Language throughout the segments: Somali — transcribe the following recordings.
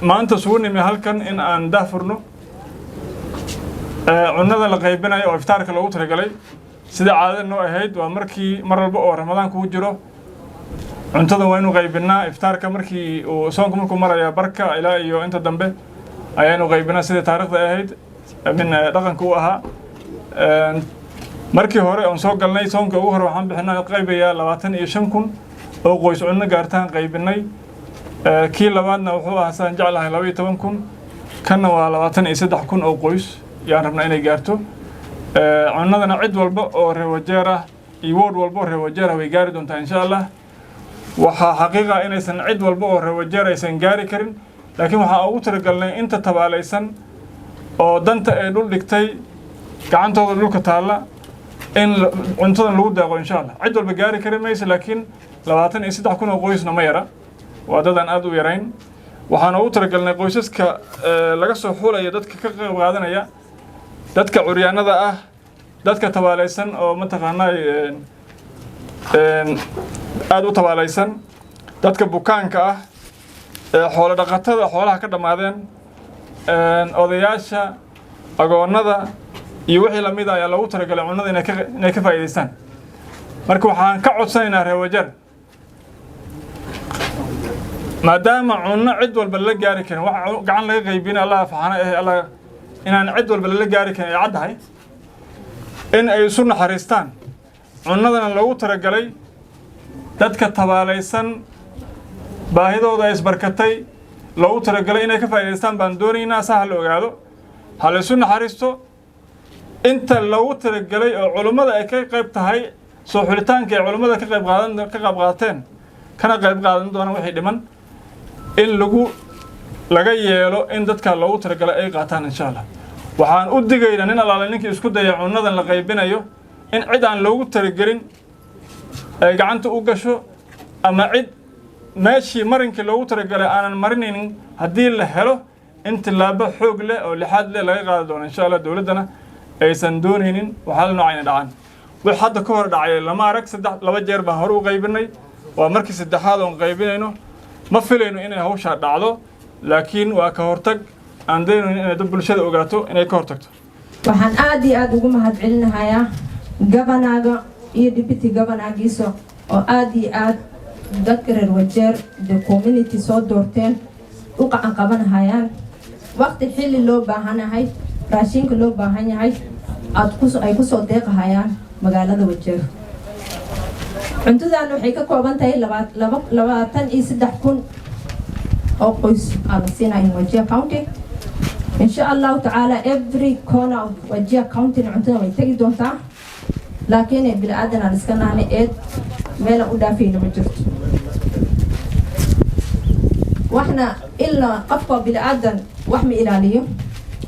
ما أنت سوني من هالكن إن أن دافرنو عنده لقيبنا أو إفتارك الأوتر قلي سيد عادة إنه هيد ومركي مرة بقى رمضان كوجرو عنده وينو غيبنا إفتارك مركي وصونكم مركم مرة يا بركة إلى يو أنت دنبه أيانو غيبنا سيد تاريخ هيد من رقم كوها markii hore aan soo galnay soonka ugu hore waxaan bixinay qaybiya 25,000 oo qoys cunno gaartaan qaybinay kii labaadna wuxuu ahaa saan jeclahay 12,000 kana waa 23,000 oo qoys yaan rabnaa inay gaarto cunnadana cid walba oo reer Wajeer ah iyo ward walba oo reer Wajeer way gaari doontaa insha Allah waxa xaqiiqa inaysan cid walba oo reer Wajeer aysan gaari karin laakiin waxa ugu talagalnay inta tabaalaysan oo danta ay dhul dhigtay gacantooda dhulka taala إن عنصرنا لوده إن شاء الله عدوا البجاري كريم ليس لكن لو عطني يصير تحكون قويسنا ما يرى وعدد أن أدو يرين وحنا أوترك لنا قويسس ك لقصوا حوله يدتك كقعدنا يا دتك عريانة ذا دتك تباليسن أو متقنا أدو تباليسن دتك بوكان كه حول دقتها حولها كده ماذن أضياشة أقولنا ذا يوحي لميدا يا لو ترى قال عنا إنك فايدستان مركو حان كعد سنة رواجر ما دام عنا عدول بالله جاري كان وقعنا لي غيبين الله فحنا الله إن عدول بالله جاري كان يعد هاي إن أي سنة حريستان عنا ذا لو ترى قالي دتك تباليسن باهيدو دايس بركتي لو ترى قالي إنك فايدستان بندوري ناس هلو قالوا هل سنة حريستو أنت لو ترجلي علماء أكيد قيب تهاي سوحلتان كي علماء كقيب قادن كان قيب قادن دون واحد من إن لجو لجاي له إن دتك لو ترجلي أي قاتان إن شاء الله وحان أدي جينا ننا على إنك يسكت يعونا ذن لقيبنا يو إن عد عن لو ترجلين جعنت أوجشوا أما عد ماشي مرن كلو ترجلي أنا مرنين هدي له حلو أنت لابه حوج له أو لحد له لا يقعدون إن شاء الله دولتنا aysan doonaynin waxa la noocayna dhacaan wix hadda ka hor dhacay lama arag laba jeer baan hor u qaybinay waa markii saddexaad oo qaybinayno ma filayno inay hawsha dhacdo laakiin waa ka hortag aan deynayno inay dad bulshada ogaato inay ka hortagto waxaan aad ugu mahadcelinayaa gabanaga iyo deputy gabanagiiso oo aad dadka reer Wajeer the community soo doorteen u qacan qabanayaan waqti xilli loo baahanahay raashinka loo baahan yahay ay ku soo deeqayaan magaalada Wajeer cuntadan waxay ka kooban tahay 23,000 oo qoys aan siinay Wajeer County insha Allah ta'ala every corner of Wajeer County cuntada way tagi doontaa laakiin bil aadan aan iska naanay meel u dhaafayno ma jirto waxna illa qofka bil aadan wax ma ilaaliyo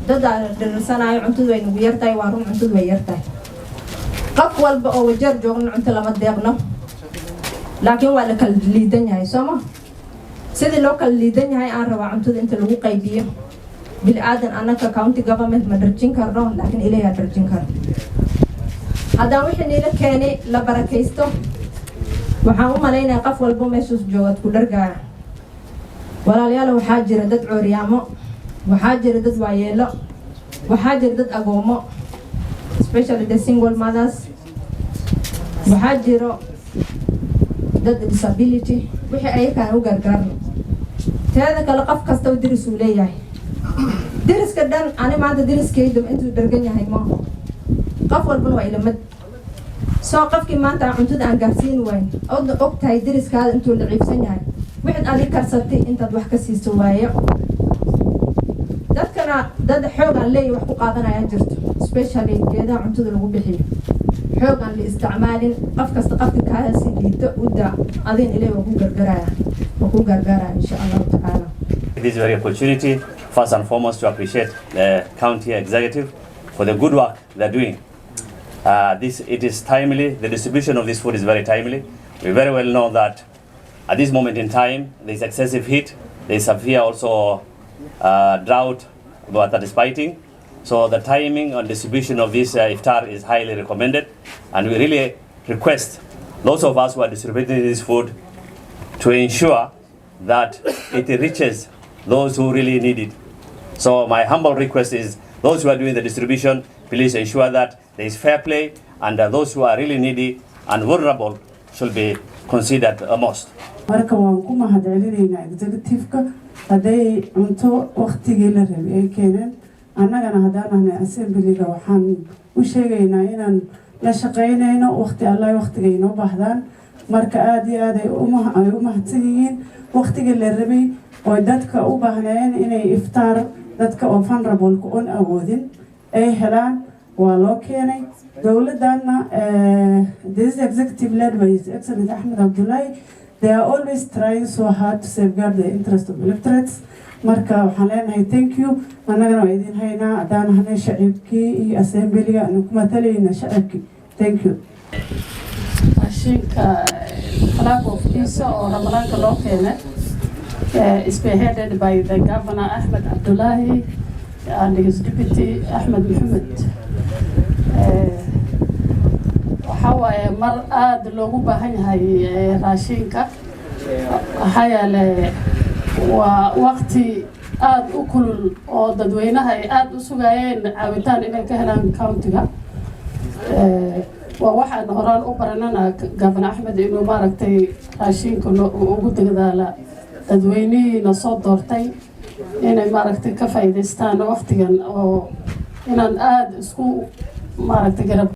dada درسناي cuntada way nagu yartahay waa run cuntada way yartahay qof walba oo Wajeer joogna cunto lama deeqno laakiin waa la kala liidan yahay sooma sidii loo kala liidan yahay aan rabaa cuntada inta lagu qaybiyo bil aadan anaka county government ma darjin karno laakiin ilaahay darjin karo haddaan wixii la keenay la barakaysto waxaan u maleynayaa qof walba meesha jooga ku dhargaa walaalayaal waxaa jira dad cooriyaamo waxaa jira dad waayeelo waxaa jira dad agoomo especially the single mothers waxaa jiro dad disability wixii ayakaan u gargaarno teeda kale qof kasta diris uu leeyahay diriska dhan ani maanta diriskaydu intuu dargan yahay ma qof walba waa ilamad soo qofkii maanta cuntada aan gaarsiin wayn oo og tahay diriskaada intuu la ciibsan yahay wixii aad karsatay intaad wax ka siiso waayo dadkana dad xoog aan leeyahay wax ku qaadanaya jirto especially geedaha cuntada lagu bixiyo xoog aan la isticmaalin qof kasta qofka kaasi liito u daa adin ilaahay waa ku gargaaraya insha Allah ta'ala. This very opportunity first and foremost to appreciate the county executive for the good work they're doing. It is timely. The distribution of this food is very timely. We very well know that at this moment in time there is excessive heat. There is severe also drought that is biting. So the timing and distribution of this iftar is highly recommended, and we really request those of us who are distributing this food to ensure that it reaches those who really need it. So my humble request is those who are doing the distribution, please ensure that there is fair play, and those who are really needy and vulnerable should be considered most. marka waan ku mahadcelinaynaa executive-ka haday cunto waqtigii la rabay ay keeneen annagana hadaan assembly-ga waxaan u sheegaynaa inaan la shaqeynayno waqti alla waqtiga inoo baahdaan marka aad iyo aad ay u mahadsan yihiin waqtigii la rabay oo dadka u baahnayeen inay iftaar dadka oo vulnerable ku awoodin ay helaan waa loo keenay dawladana this executive led by His Excellency Ahmed Abdullahi. They are always trying so hard to safeguard the interest of electorates. Marka waxaan leenahay thank you. Annagana waa idin haynaa haddaan hanay shacabkii iyo assembly-ga aanu ku matalayna shacabkii. Thank you. Raashinka flag of peace oo Ramadaanka loo keenay spearheaded by the Governor Ahmed Abdullahi and his deputy Ahmed Mohamed. waxaa mar aad loogu baahan yahay raashinka waxaa yeelay waa waqti aad u kulul oo dadweynaha ay aad u sugayeen caawitaan inay ka helaan countiga waa waxaan horaan u baranana Governor Ahmed inuu maaragtay raashinka ugu degdaala dadweynihiina soo doortay inay maaragtay ka faa'iidaystaan waqtigan oo inaan aad isku maaragtay garab